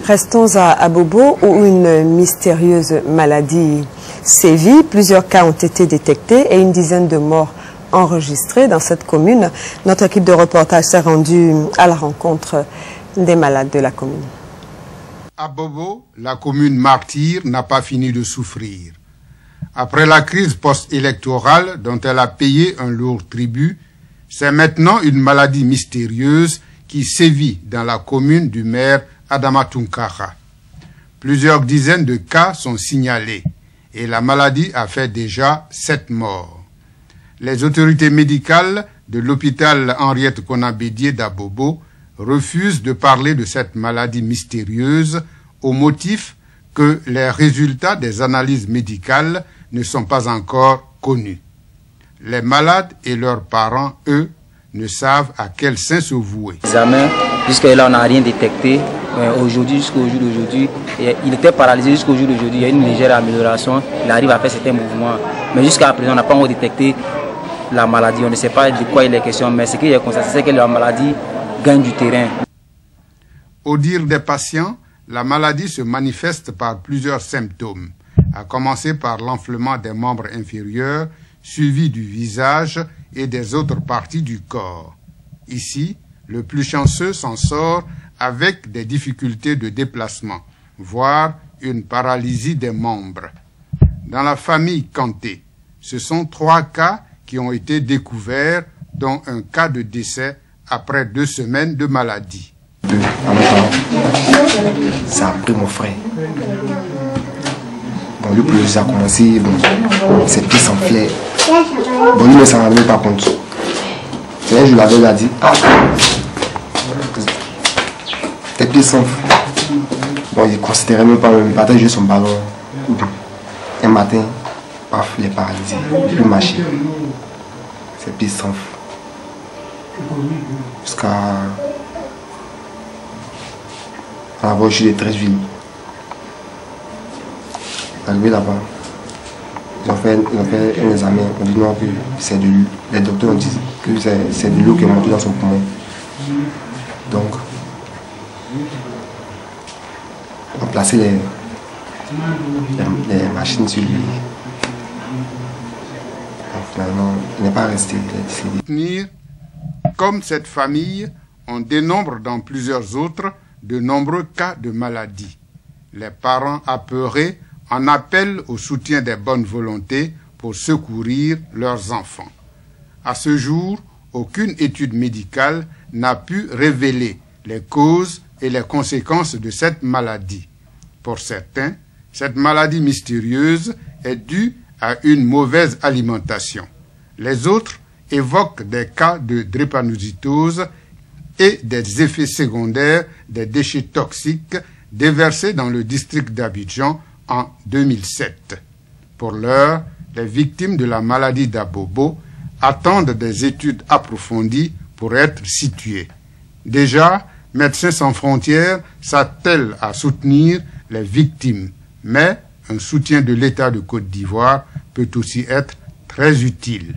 Restons à Bobo où une mystérieuse maladie sévit. Plusieurs cas ont été détectés et une dizaine de morts enregistrés dans cette commune. Notre équipe de reportage s'est rendue à la rencontre des malades de la commune. À Bobo, la commune martyre n'a pas fini de souffrir. Après la crise post-électorale dont elle a payé un lourd tribut, c'est maintenant une maladie mystérieuse qui sévit dans la commune du maire Adama Tunkara. Plusieurs dizaines de cas sont signalés et la maladie a fait déjà 7 morts. Les autorités médicales de l'hôpital Henriette Konabédié d'Abobo refusent de parler de cette maladie mystérieuse au motif que les résultats des analyses médicales ne sont pas encore connus. Les malades et leurs parents, eux, ne savent à quel saint se vouer. Jusqu'à-là, on n'a rien détecté. Aujourd'hui, jusqu'au jour d'aujourd'hui, il était paralysé jusqu'au jour d'aujourd'hui. Il y a une légère amélioration. Il arrive à faire certains mouvements. Mais jusqu'à présent, on n'a pas encore détecté la maladie. On ne sait pas de quoi il est question. Mais ce qu'il est constaté, c'est que la maladie gagne du terrain. Au dire des patients, la maladie se manifeste par plusieurs symptômes, à commencer par l'enflement des membres inférieurs, suivi du visage et des autres parties du corps. Ici, le plus chanceux s'en sort avec des difficultés de déplacement, voire une paralysie des membres. Dans la famille Kanté, ce sont 3 cas qui ont été découverts, dont un cas de décès après 2 semaines de maladie. Ça a pris mon frère. Bon, le plus ça a commencé, bon, ses pieds s'enflaient. Bon, lui ne s'en rendait pas compte. C'est là je l'avais dit, tes pieds s'enflent. Bon, il ne considérait même pas, il battait juste son ballon. Un matin, paf, il est paralysé, il ne peut plus marcher. Ses pieds s'enflent. Jusqu'à la voiture de Treichville. Arrivé là-bas, ils ont fait un examen. On dit non, que c'est de l'eau. Les docteurs ont dit que c'est de l'eau qui est montée dans son poumon. Donc, on a placé les machines sur lui. Donc, finalement, il n'est pas resté. Comme cette famille, on dénombre dans plusieurs autres de nombreux cas de maladie. Les parents apeurés en appellent au soutien des bonnes volontés pour secourir leurs enfants. À ce jour, aucune étude médicale n'a pu révéler les causes et les conséquences de cette maladie. Pour certains, cette maladie mystérieuse est due à une mauvaise alimentation. Les autres évoquent des cas de drépanocytose et des effets secondaires des déchets toxiques déversés dans le district d'Abidjan en 2007. Pour l'heure, les victimes de la maladie d'Abobo attendent des études approfondies pour être situées. Déjà, Médecins sans frontières s'attelle à soutenir les victimes, mais un soutien de l'État de Côte d'Ivoire peut aussi être très utile.